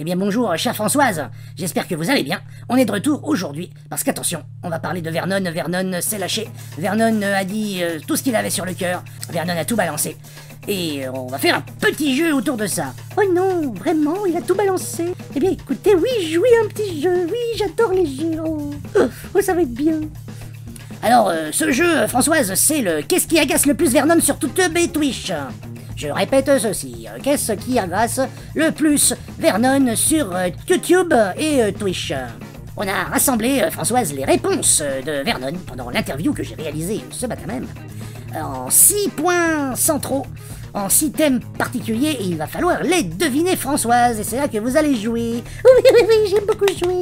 Eh bien bonjour, chère Françoise, j'espère que vous allez bien. On est de retour aujourd'hui, parce qu'attention, on va parler de Vernon. Vernon s'est lâché, Vernon a dit tout ce qu'il avait sur le cœur, Vernon a tout balancé. Et on va faire un petit jeu autour de ça. Oh non, vraiment, il a tout balancé. Eh bien écoutez, oui, jouez un petit jeu, oui, j'adore les jeux. Oh, ça va être bien. Alors, ce jeu, Françoise, c'est le « Qu'est-ce qui agace le plus Vernon sur YouTube et Twitch ?» Je répète ceci, qu'est-ce qui agace le plus Vernon sur YouTube et Twitch? On a rassemblé, Françoise, les réponses de Vernon pendant l'interview que j'ai réalisée ce matin même, en 6 points centraux, en 6 thèmes particuliers, et il va falloir les deviner, Françoise, et c'est là que vous allez jouer. Oui, j'ai beaucoup joué.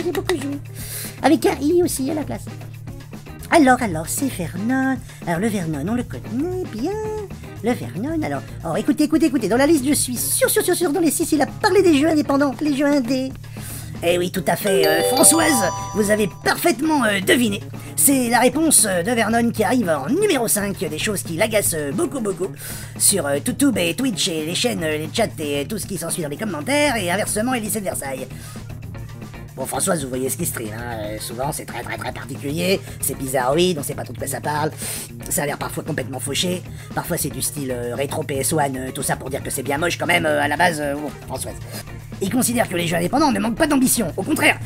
Avec un I aussi à la place. Alors, c'est Vernon. Alors, le Vernon, on le connaît bien. Le Vernon, alors, écoutez, dans la liste, je suis sûr, dans les 6, il a parlé des jeux indépendants, les jeux indés. Eh oui, tout à fait, Françoise, vous avez parfaitement deviné. C'est la réponse de Vernon qui arrive en numéro 5, des choses qui l'agacent beaucoup, sur YouTube et Twitch et les chaînes, les chats et tout ce qui s'ensuit dans les commentaires, et inversement, et lycée de Versailles. Bon, Françoise, vous voyez ce qui stream, hein. Souvent c'est très particulier, c'est bizarroïde, on sait pas trop de quoi ça parle, ça a l'air parfois complètement fauché, parfois c'est du style rétro PS1, tout ça pour dire que c'est bien moche quand même, à la base, bon, Françoise. Il considère que les jeux indépendants ne manquent pas d'ambition, au contraire,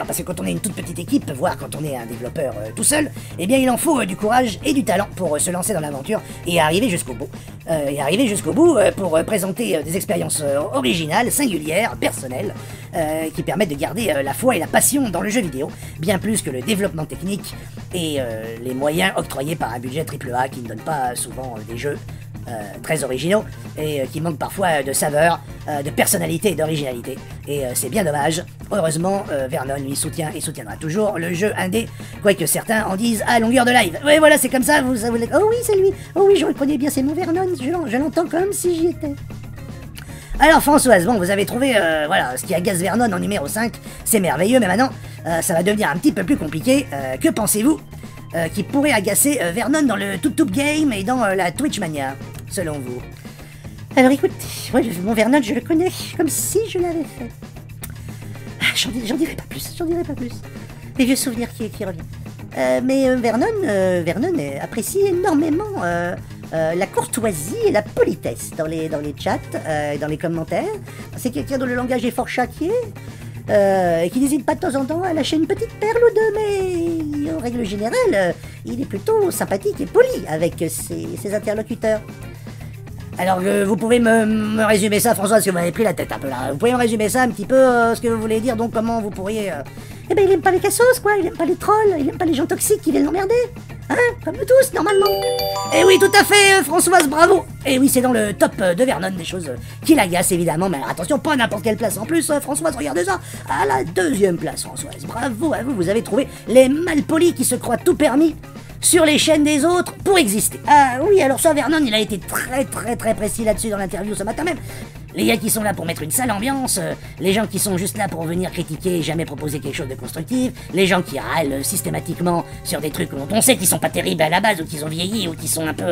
parce que quand on est une toute petite équipe, voire quand on est un développeur tout seul, eh bien il en faut du courage et du talent pour se lancer dans l'aventure et arriver jusqu'au bout. Pour présenter des expériences originales, singulières, personnelles, qui permettent de garder la foi et la passion dans le jeu vidéo, bien plus que le développement technique et les moyens octroyés par un budget AAA qui ne donne pas souvent des jeux très originaux et qui manquent parfois de saveur, de personnalité et d'originalité. Et c'est bien dommage. Heureusement, Vernon lui soutient et soutiendra toujours le jeu indé, quoique certains en disent à longueur de live. Oui, voilà, c'est comme ça, vous Oh oui, c'est lui. Oh oui, je le connais bien, c'est mon Vernon. Je l'entends comme si j'y étais. Alors Françoise, bon, vous avez trouvé voilà, ce qui agace Vernon en numéro 5, c'est merveilleux, mais maintenant, ça va devenir un petit peu plus compliqué. Que pensez-vous qui pourrait agacer Vernon dans le Toop Game et dans la Twitch Mania, selon vous? Alors écoutez, moi, mon Vernon, je le connais comme si je l'avais fait. J'en dirai pas plus. Les vieux souvenirs qui reviennent. Mais Vernon apprécie énormément la courtoisie et la politesse dans les chats, dans les commentaires. C'est quelqu'un dont le langage est fort châtié, et qui n'hésite pas de temps en temps à lâcher une petite perle ou deux, mais en règle générale, il est plutôt sympathique et poli avec ses interlocuteurs. Alors vous pouvez me résumer ça, François, parce que vous m'avez pris la tête un peu là. Vous pouvez me résumer ça un petit peu, ce que vous voulez dire, donc comment vous pourriez... Eh ben il aime pas les cassos, quoi, il aime pas les trolls, il aime pas les gens toxiques qui viennent l'emmerder. Hein, comme nous tous, normalement. Eh oui, tout à fait, Françoise, bravo. Et oui, c'est dans le top de Vernon, des choses qui l'agacent, évidemment. Mais alors, attention, pas n'importe quelle place en plus, Françoise, regardez ça. À la 2e place, Françoise. Bravo à vous, vous avez trouvé les malpolis qui se croient tout permis sur les chaînes des autres pour exister. Ah oui, alors ça, Vernon, il a été très précis là-dessus dans l'interview ce matin même. Les gars qui sont là pour mettre une sale ambiance, les gens qui sont juste là pour venir critiquer et jamais proposer quelque chose de constructif, les gens qui râlent systématiquement sur des trucs dont on sait qu'ils sont pas terribles à la base, ou qu'ils ont vieilli, ou qui sont un peu...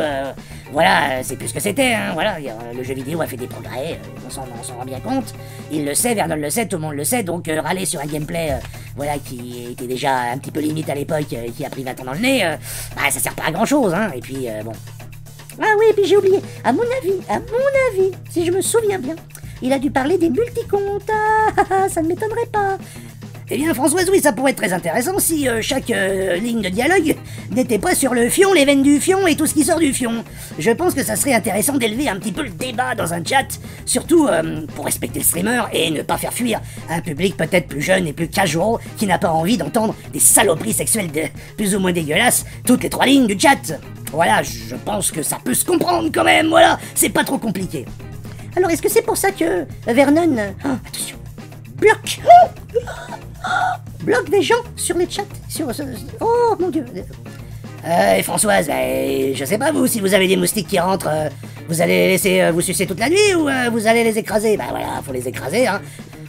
voilà, c'est plus ce que c'était, hein, voilà, le jeu vidéo a fait des progrès, on s'en rend bien compte, il le sait, Vernon le sait, tout le monde le sait, donc râler sur un gameplay, voilà, qui était déjà un petit peu limite à l'époque, qui a pris 20 ans dans le nez, bah ça sert pas à grand chose, hein, et puis bon... Ah oui, et puis j'ai oublié, à mon avis, si je me souviens bien, il a dû parler des multicomptes, ça ne m'étonnerait pas. Eh bien, Françoise, oui, ça pourrait être très intéressant si chaque ligne de dialogue n'était pas sur le fion, les veines du fion et tout ce qui sort du fion. Je pense que ça serait intéressant d'élever un petit peu le débat dans un chat, surtout pour respecter le streamer et ne pas faire fuir un public peut-être plus jeune et plus casual qui n'a pas envie d'entendre des saloperies sexuelles plus ou moins dégueulasses toutes les 3 lignes du chat. Voilà, je pense que ça peut se comprendre quand même, voilà, c'est pas trop compliqué. Alors, est-ce que c'est pour ça que Vernon... attention, bloque des gens sur les chats, oh mon Dieu. Et Françoise, je sais pas vous, si vous avez des moustiques qui rentrent, vous allez les laisser vous sucer toute la nuit ou vous allez les écraser? Bah voilà, faut les écraser, hein.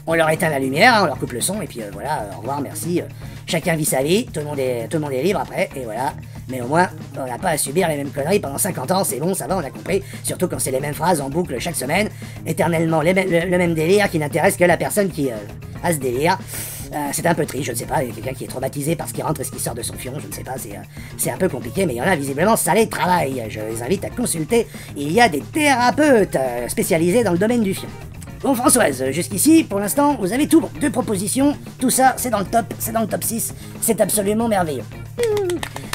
On leur éteint la lumière, hein, on leur coupe le son, et puis voilà, au revoir, merci. Chacun vit sa vie, tout le monde est libre après, et voilà. Mais au moins, on n'a pas à subir les mêmes conneries pendant 50 ans, c'est bon, ça va, on a compris. Surtout quand c'est les mêmes phrases en boucle chaque semaine, éternellement le même délire qui n'intéresse que la personne qui a ce délire. C'est un peu triste, je ne sais pas, il y a quelqu'un qui est traumatisé par ce qui rentre et ce qui sort de son fion, je ne sais pas, c'est un peu compliqué, mais il y en a visiblement, ça les travaille. Je les invite à consulter, il y a des thérapeutes spécialisés dans le domaine du fion. Bon Françoise, jusqu'ici, pour l'instant, vous avez tout bon. 2 propositions, tout ça, c'est dans le top 6, c'est absolument merveilleux.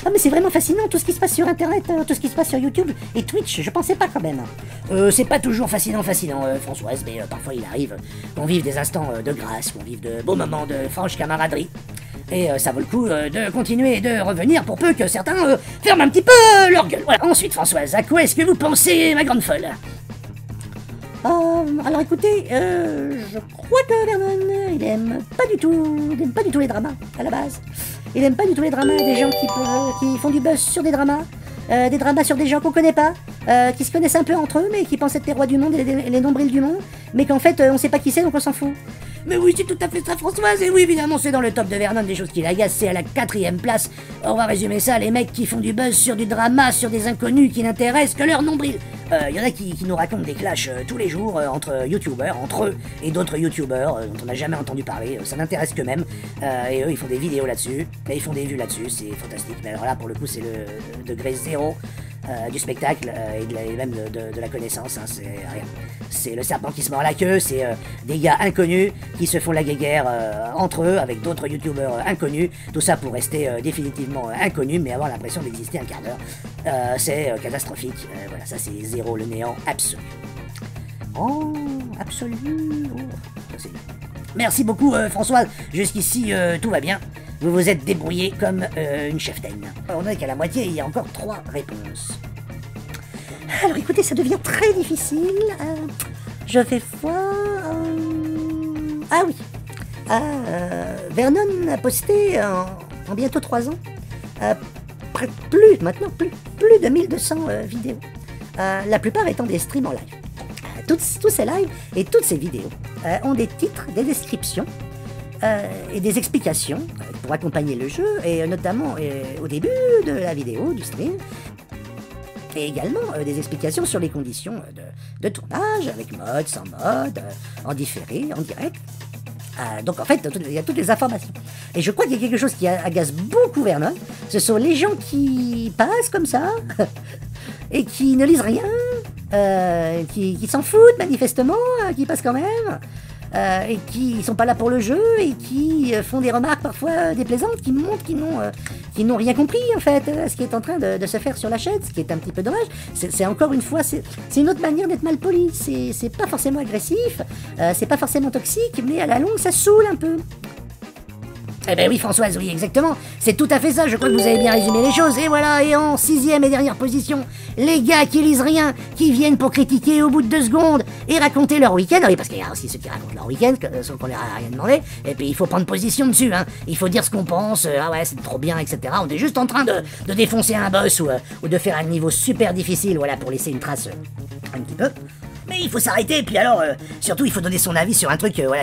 Ah mais c'est vraiment fascinant tout ce qui se passe sur internet, tout ce qui se passe sur YouTube et Twitch, je pensais pas quand même. C'est pas toujours fascinant, Françoise, mais parfois il arrive qu'on vive des instants de grâce, qu'on vive de beaux moments de franche camaraderie. Et ça vaut le coup de continuer et de revenir pour peu que certains ferment un petit peu leur gueule. Voilà. Ensuite Françoise, à quoi est-ce que vous pensez, ma grande folle? Alors écoutez, je crois que Vernon, il aime pas du tout les dramas, à la base. Il aime pas du tout les dramas, des gens qui font du buzz sur des dramas sur des gens qu'on connaît pas, qui se connaissent un peu entre eux, mais qui pensent être les rois du monde et les nombrils du monde, mais qu'en fait, on sait pas qui c'est, donc on s'en fout. Mais oui, c'est tout à fait ça, Françoise, et oui, évidemment, c'est dans le top de Vernon, des choses qui l'agacent, c'est à la 4e place. On va résumer ça, les mecs qui font du buzz sur du drama, sur des inconnus qui n'intéressent que leur nombril. Il y en a qui nous racontent des clashs tous les jours entre youtubeurs, entre eux et d'autres youtubeurs dont on n'a jamais entendu parler, ça n'intéresse que même, et eux ils font des vidéos là-dessus, et ils font des vues là-dessus, c'est fantastique, mais alors là pour le coup c'est le degré 0 du spectacle et même de la connaissance, hein, c'est rien. C'est le serpent qui se mord la queue, c'est des gars inconnus qui se font la guéguerre entre eux avec d'autres youtubeurs inconnus, tout ça pour rester définitivement inconnus mais avoir l'impression d'exister un quart d'heure. C'est catastrophique, voilà, ça c'est 0, le néant absolu. Oh, absolu, oh, ça c'est bien. Merci beaucoup Françoise, jusqu'ici tout va bien. Vous vous êtes débrouillé comme une cheftaine. On est qu'à la moitié, il y a encore 3 réponses. Alors écoutez, ça devient très difficile. Je vais voir... Ah oui. Vernon a posté en bientôt 3 ans plus de 1200 vidéos. La plupart étant des streams en live. Tous ces lives et toutes ces vidéos ont des titres, des descriptions et des explications pour accompagner le jeu, et notamment au début de la vidéo, du stream, et également des explications sur les conditions de tournage, avec mode, sans mode, en différé, en direct. Donc en fait, il y a toutes les informations. Et je crois qu'il y a quelque chose qui agace beaucoup Vernon, ce sont les gens qui passent comme ça, et qui ne lisent rien, qui s'en foutent manifestement, qui passent quand même, et qui sont pas là pour le jeu, et qui font des remarques parfois déplaisantes, qui montrent qu'ils n'ont rien compris en fait, ce qui est en train de se faire sur la chaîne, ce qui est un petit peu dommage. C'est encore une fois, c'est une autre manière d'être mal poli, c'est pas forcément agressif, c'est pas forcément toxique, mais à la longue ça saoule un peu. Eh ben oui Françoise, oui exactement, c'est tout à fait ça, je crois que vous avez bien résumé les choses, et voilà, et en 6e et dernière position, les gars qui lisent rien, qui viennent pour critiquer au bout de 2 secondes, et raconter leur week-end, oui parce qu'il y a aussi ceux qui racontent leur week-end, sauf qu'on leur a rien demandé, et puis il faut prendre position dessus, hein, il faut dire ce qu'on pense, ah ouais c'est trop bien, etc. On est juste en train de défoncer un boss ou de faire un niveau super difficile, voilà, pour laisser une trace un petit peu. Mais il faut s'arrêter, et puis alors, surtout il faut donner son avis sur un truc voilà,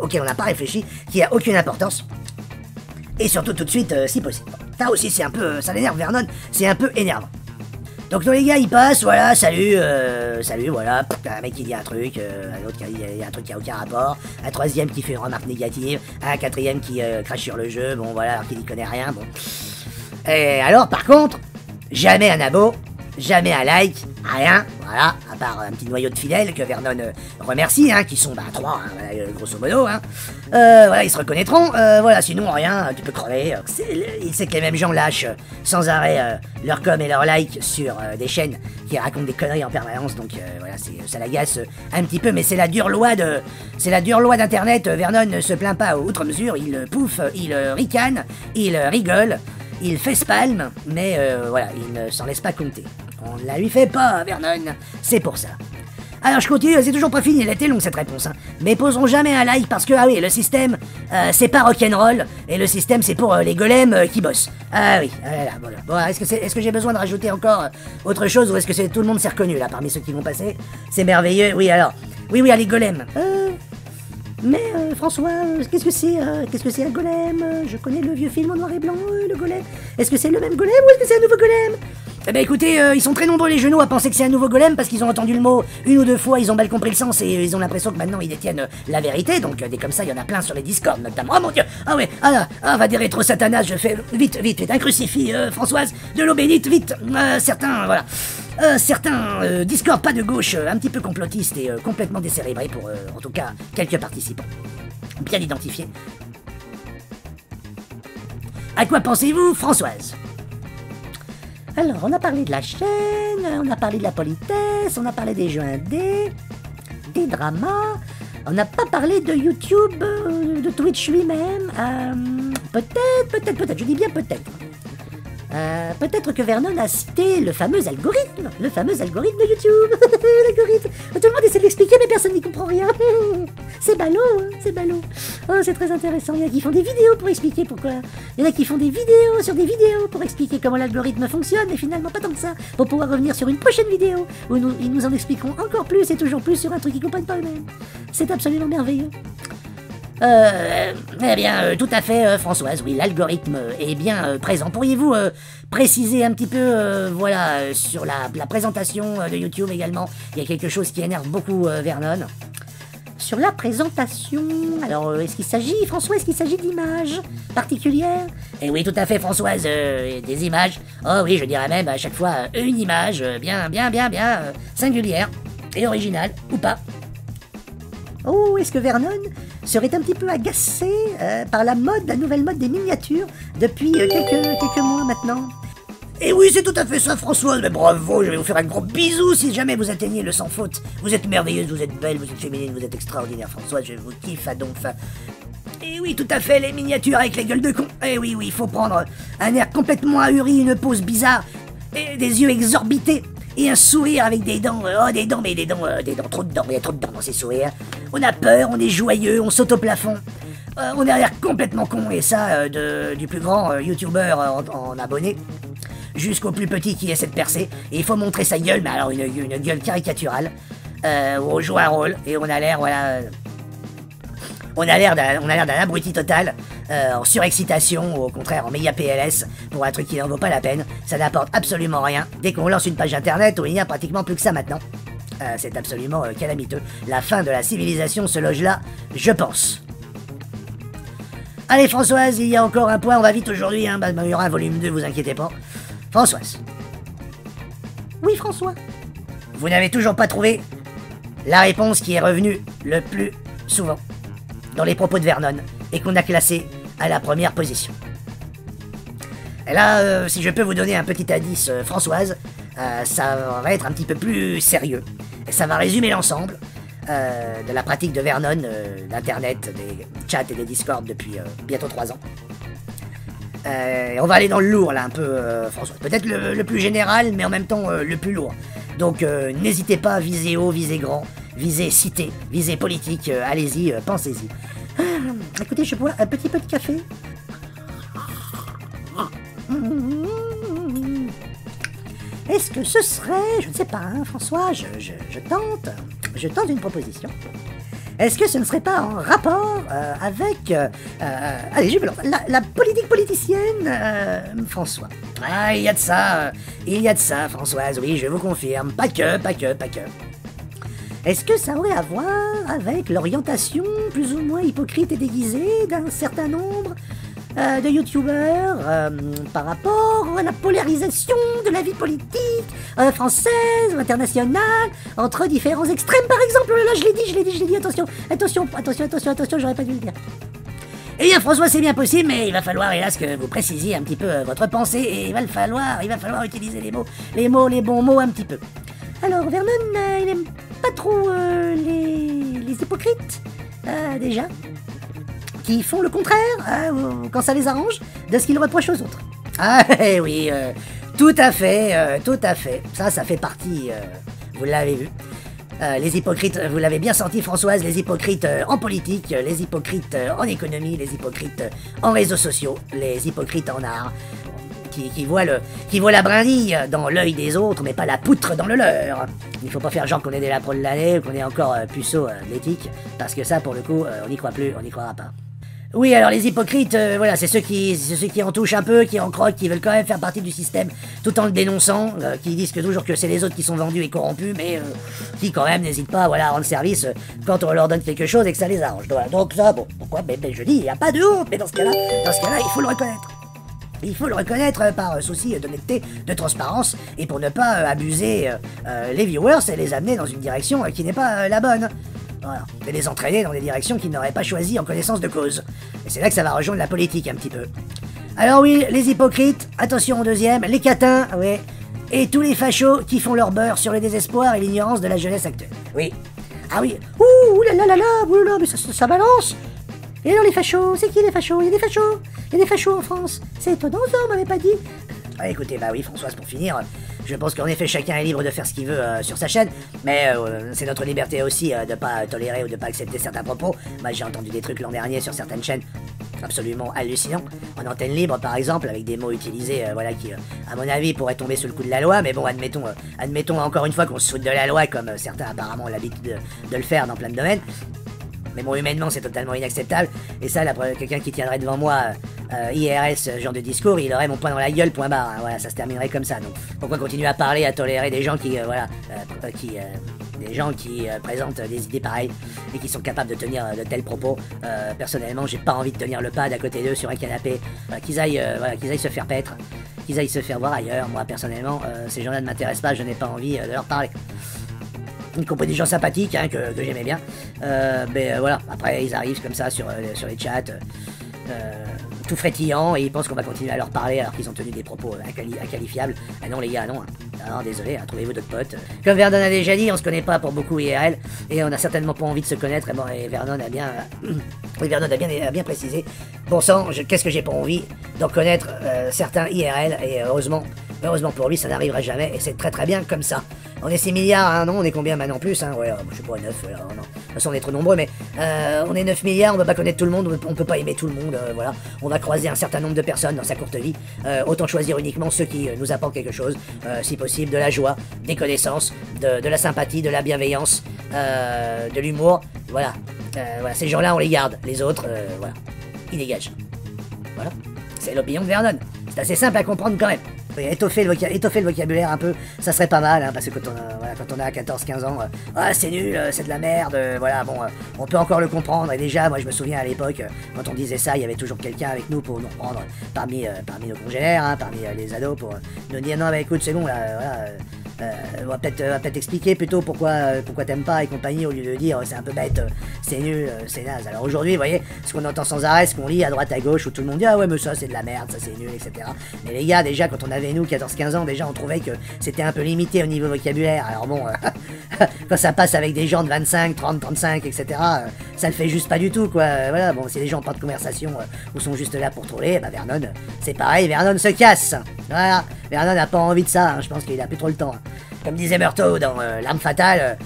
auquel on n'a pas réfléchi, qui a aucune importance. Et surtout tout de suite, si possible. Ça aussi c'est un peu, ça l'énerve Vernon, c'est un peu énervant. Donc les gars ils passent, voilà, salut, voilà, un mec qui dit un truc, un autre qui dit un truc qui a aucun rapport, un 3e qui fait une remarque négative, un 4e qui crache sur le jeu, bon voilà, alors qu'il n'y connaît rien, bon. Et alors par contre, jamais un abo, jamais un like, rien, voilà, à part un petit noyau de fidèles que Vernon remercie, hein, qui sont 3, hein, grosso modo, hein. Voilà, ils se reconnaîtront, voilà, sinon rien, tu peux crever. Il sait que les mêmes gens lâchent sans arrêt leur com et leur like sur des chaînes qui racontent des conneries en permanence, donc voilà, ça l'agace un petit peu, mais c'est la dure loi d'internet. Vernon ne se plaint pas outre mesure, il pouffe, il ricane, il rigole, il facepalme, mais voilà, il ne s'en laisse pas compter. On ne la lui fait pas, Vernon, c'est pour ça. Alors je continue, c'est toujours pas fini, elle était longue cette réponse, hein. Mais poseront jamais un like parce que, ah oui, le système, c'est pas rock'n'roll, et le système c'est pour les golems qui bossent. Ah oui, voilà. Bon, est-ce que j'ai besoin de rajouter encore autre chose, ou est-ce que tout le monde s'est reconnu là, parmi ceux qui vont passer? C'est merveilleux, oui alors. Oui, les golems. Mais François, qu'est-ce que c'est un golem? Je connais le vieux film en noir et blanc, le golem. Est-ce que c'est le même golem ou est-ce que c'est un nouveau golem? Eh ben écoutez, ils sont très nombreux les genoux à penser que c'est un nouveau golem parce qu'ils ont entendu le mot une ou deux fois, ils ont mal compris le sens et ils ont l'impression que maintenant ils détiennent la vérité, donc dès comme ça il y en a plein sur les Discord notamment. Oh mon dieu, ah ouais, va des rétro satanas, je fais vite, un crucifix, Françoise, de l'eau bénite, vite, certains Discord pas de gauche, un petit peu complotistes et complètement décérébrés pour en tout cas quelques participants bien identifiés. À quoi pensez-vous, Françoise? Alors, on a parlé de la chaîne, on a parlé de la politesse, on a parlé des jeux indés, des dramas, on n'a pas parlé de YouTube, de Twitch lui-même, peut-être, je dis bien peut-être. Peut-être que Vernon a cité le fameux algorithme de YouTube. L'algorithme. Tout le monde essaie de l'expliquer, mais personne n'y comprend rien. C'est ballot, hein, c'est ballot. Oh, c'est très intéressant. Il y en a qui font des vidéos pour expliquer pourquoi. Il y en a qui font des vidéos sur des vidéos pour expliquer comment l'algorithme fonctionne, mais finalement pas tant que ça. Pour pouvoir revenir sur une prochaine vidéo où ils nous en expliqueront encore plus et toujours plus sur un truc qu'ils comprennent pas eux-mêmes. C'est absolument merveilleux. Eh bien, tout à fait, Françoise, oui, l'algorithme est bien présent. Pourriez-vous préciser un petit peu, sur la présentation de YouTube également? Il y a quelque chose qui énerve beaucoup Vernon. Sur la présentation, alors est-ce qu'il s'agit, François, d'images particulières? Eh oui, tout à fait, Françoise, des images. Oh oui, je dirais même à chaque fois une image bien singulière et originale, ou pas. Oh, est-ce que Vernon serait un petit peu agacé par la nouvelle mode des miniatures depuis quelques mois maintenant? Et oui, c'est tout à fait ça, Françoise, mais bravo, je vais vous faire un gros bisou si jamais vous atteignez le sans faute. Vous êtes merveilleuse, vous êtes belle, vous êtes féminine, vous êtes extraordinaire, Françoise, je vous kiffe à donf. Et oui, tout à fait, les miniatures avec les gueules de con. Et oui, il faut prendre un air complètement ahuri, une pose bizarre, et des yeux exorbités. Et un sourire avec des dents, trop de dents, il y a trop de dents dans ces sourires. On a peur, on est joyeux, on saute au plafond. On a l'air complètement con, et ça, du plus grand youtubeur en abonnés, jusqu'au plus petit qui essaie de percer. Et il faut montrer sa gueule, mais alors une gueule caricaturale, où on joue un rôle, et on a l'air, on a l'air d'un abruti total, en surexcitation, ou au contraire en méga PLS, pour un truc qui n'en vaut pas la peine. Ça n'apporte absolument rien. Dès qu'on lance une page internet, où il n'y a pratiquement plus que ça maintenant. C'est absolument calamiteux. La fin de la civilisation se loge là, je pense. Allez Françoise, il y a encore un point, on va vite aujourd'hui, hein, il y aura un volume 2, vous inquiétez pas. Françoise. Oui, François. Vous n'avez toujours pas trouvé la réponse qui est revenue le plus souvent dans les propos de Vernon et qu'on a classé à la première position. Et là, si je peux vous donner un petit indice, Françoise, ça va être un petit peu plus sérieux. Et ça va résumer l'ensemble de la pratique de Vernon, d'Internet, des chats et des Discords depuis bientôt 3 ans. On va aller dans le lourd là un peu, François. Peut-être le plus général, mais en même temps le plus lourd. Donc n'hésitez pas, visez haut, visez grand, visez cité, visez politique, allez-y, pensez-y. Écoutez, je bois un petit peu de café. Est-ce que ce serait, je ne sais pas, hein, François, je tente une proposition. Est-ce que ce ne serait pas en rapport avec, allez, je vais la politique politicienne, François? Ah, il y a de ça, Françoise, oui, je vous confirme, pas que. Est-ce que ça aurait à voir avec l'orientation plus ou moins hypocrite et déguisée d'un certain nombre de youtubeurs par rapport à la polarisation de la vie politique française ou internationale entre différents extrêmes, par exemple? Là, je l'ai dit, attention, j'aurais pas dû le dire. Eh bien, François, c'est bien possible, mais il va falloir, hélas, que vous précisiez un petit peu votre pensée, et il va falloir utiliser les bons mots un petit peu. Alors, Vernon, il aime pas trop les hypocrites, déjà, qui font le contraire, quand ça les arrange, de ce qu'ils reprochent aux autres. Ah oui, tout à fait. Ça fait partie, vous l'avez vu. Les hypocrites, vous l'avez bien senti Françoise, les hypocrites en politique, les hypocrites en économie, les hypocrites en réseaux sociaux, les hypocrites en art, qui voient la brindille dans l'œil des autres, mais pas la poutre dans le leur. Il faut pas faire genre qu'on est des lapins de l'année ou qu'on est encore puceau de l'éthique, parce que ça, pour le coup, on n'y croit plus, on n'y croira pas. Oui, alors les hypocrites, voilà, c'est ceux qui en touchent un peu, qui en croquent, qui veulent quand même faire partie du système, tout en le dénonçant, qui disent toujours que c'est les autres qui sont vendus et corrompus, mais qui quand même n'hésitent pas, voilà, à rendre service quand on leur donne quelque chose et que ça les arrange. Voilà, donc ça, bon, pourquoi ben, je dis, il n'y a pas de honte, mais dans ce cas-là, il faut le reconnaître. Il faut le reconnaître par souci d'honnêteté, de transparence, et pour ne pas abuser les viewers et les amener dans une direction qui n'est pas la bonne. Voilà, et les entraîner dans des directions qu'ils n'auraient pas choisies en connaissance de cause. Et c'est là que ça va rejoindre la politique un petit peu. Alors oui, les hypocrites, attention au deuxième, les catins, oui, et tous les fachos qui font leur beurre sur le désespoir et l'ignorance de la jeunesse actuelle. Oui. Ah oui, ouh là là là là, mais ça balance. Et alors les fachos, c'est qui les fachos? Il y a des fachos en France. C'est étonnant ça, on m'avait pas dit. Ah, écoutez, bah oui, Françoise, pour finir, je pense qu'en effet, chacun est libre de faire ce qu'il veut sur sa chaîne, mais c'est notre liberté aussi de pas tolérer ou de pas accepter certains propos. Moi, j'ai entendu des trucs l'an dernier sur certaines chaînes absolument hallucinants, en antenne libre par exemple, avec des mots utilisés, voilà, qui, à mon avis, pourraient tomber sous le coup de la loi, mais bon, admettons encore une fois qu'on se foute de la loi, comme certains apparemment ont l'habitude de le faire dans plein de domaines. Mais bon, humainement, c'est totalement inacceptable. Et ça, quelqu'un qui tiendrait devant moi IRL, ce genre de discours, il aurait mon poing dans la gueule, point barre. Hein, voilà, ça se terminerait comme ça. Donc, pourquoi continuer à parler, à tolérer des gens qui, présentent des idées pareilles et qui sont capables de tenir de tels propos. Personnellement, j'ai pas envie de tenir le pad à côté d'eux sur un canapé. Qu'ils aillent se faire paître, qu'ils aillent se faire voir ailleurs. Moi, personnellement, ces gens-là ne m'intéressent pas, je n'ai pas envie de leur parler. Y compris des gens sympathiques, hein, que j'aimais bien. Mais voilà, après ils arrivent comme ça sur les chats, tout frétillants, et ils pensent qu'on va continuer à leur parler alors qu'ils ont tenu des propos inqualifiables. Ah non les gars, non. Alors désolé, hein, trouvez-vous d'autres potes. Comme Vernon a déjà dit, on se connaît pas pour beaucoup IRL, et on a certainement pas envie de se connaître, et Vernon a bien... a bien précisé. Bon sang, qu'est-ce que j'ai pas envie d'en connaître certains IRL, et heureusement pour lui, ça n'arrivera jamais, et c'est très très bien comme ça. On est 6 milliards, hein, non? On est combien maintenant plus, hein? Ouais, je sais pas, 9, ouais, non. De toute façon, on est trop nombreux, mais on est 9 milliards, on peut pas connaître tout le monde, on peut pas aimer tout le monde, voilà. On va croiser un certain nombre de personnes dans sa courte vie. Autant choisir uniquement ceux qui nous apportent quelque chose, si possible, de la joie, des connaissances, de la sympathie, de la bienveillance, de l'humour, voilà. Voilà, ces gens-là, on les garde. Les autres, voilà, ils dégagent. Voilà, c'est l'opinion de Vernon. C'est assez simple à comprendre quand même. Étoffer le vocabulaire un peu, ça serait pas mal, hein, parce que quand on a 14-15 ans, c'est nul, c'est de la merde, voilà, bon, on peut encore le comprendre, et déjà, moi je me souviens à l'époque, quand on disait ça, il y avait toujours quelqu'un avec nous pour nous reprendre parmi nos congénères, hein, parmi les ados, pour nous dire, non, bah écoute, c'est bon, là, voilà, on va peut-être expliquer plutôt pourquoi t'aimes pas et compagnie, au lieu de dire c'est un peu bête, c'est nul, c'est naze. Alors aujourd'hui, vous voyez, ce qu'on entend sans arrêt, ce qu'on lit à droite à gauche, où tout le monde dit ah ouais mais ça c'est de la merde, ça c'est nul, etc. Mais les gars, déjà quand on avait nous 14-15 ans, déjà on trouvait que c'était un peu limité au niveau vocabulaire. Alors bon, quand ça passe avec des gens de 25, 30, 35, etc., ça le fait juste pas du tout, quoi. Voilà, bon, si les gens ont pas de conversation ou sont juste là pour troller, bah Vernon, c'est pareil, Vernon se casse. Voilà, Vernon n'a pas envie de ça, hein, je pense qu'il a plus trop le temps. Hein. Comme disait Murtaugh dans L'Arme Fatale,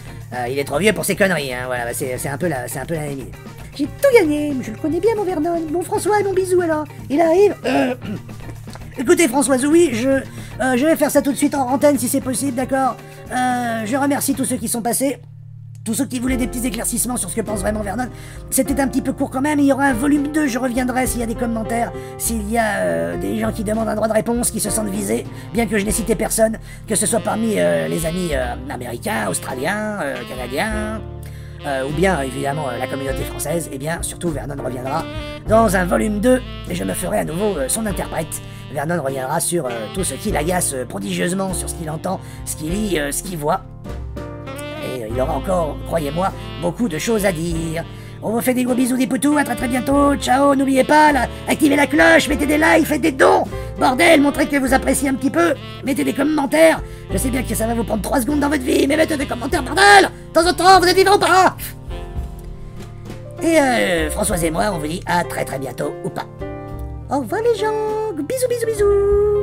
il est trop vieux pour ses conneries, hein, voilà, c'est un peu la même idée. J'ai tout gagné, je le connais bien mon Vernon. Bon François, mon bisou alors, il arrive. Écoutez Françoise, oui, je vais faire ça tout de suite en antenne si c'est possible, d'accord. Je remercie tous ceux qui sont passés. Tous ceux qui voulaient des petits éclaircissements sur ce que pense vraiment Vernon. C'était un petit peu court quand même, il y aura un volume 2, je reviendrai s'il y a des commentaires, s'il y a des gens qui demandent un droit de réponse, qui se sentent visés, bien que je n'ai cité personne, que ce soit parmi les amis américains, australiens, canadiens, ou bien évidemment la communauté française, et bien surtout Vernon reviendra dans un volume 2, et je me ferai à nouveau son interprète. Vernon reviendra sur tout ce qui l'agace prodigieusement, sur ce qu'il entend, ce qu'il lit, ce qu'il voit. Et il aura encore, croyez-moi, beaucoup de choses à dire. On vous fait des gros bisous des poutous, à très très bientôt, ciao, n'oubliez pas, là, activez la cloche, mettez des likes, faites des dons, bordel, montrez que vous appréciez un petit peu, mettez des commentaires, je sais bien que ça va vous prendre 3 secondes dans votre vie, mais mettez des commentaires, bordel, de temps en temps, vous êtes vivants ou pas? Et Françoise et moi, on vous dit à très très bientôt, ou pas. Au revoir les gens, bisous bisous bisous.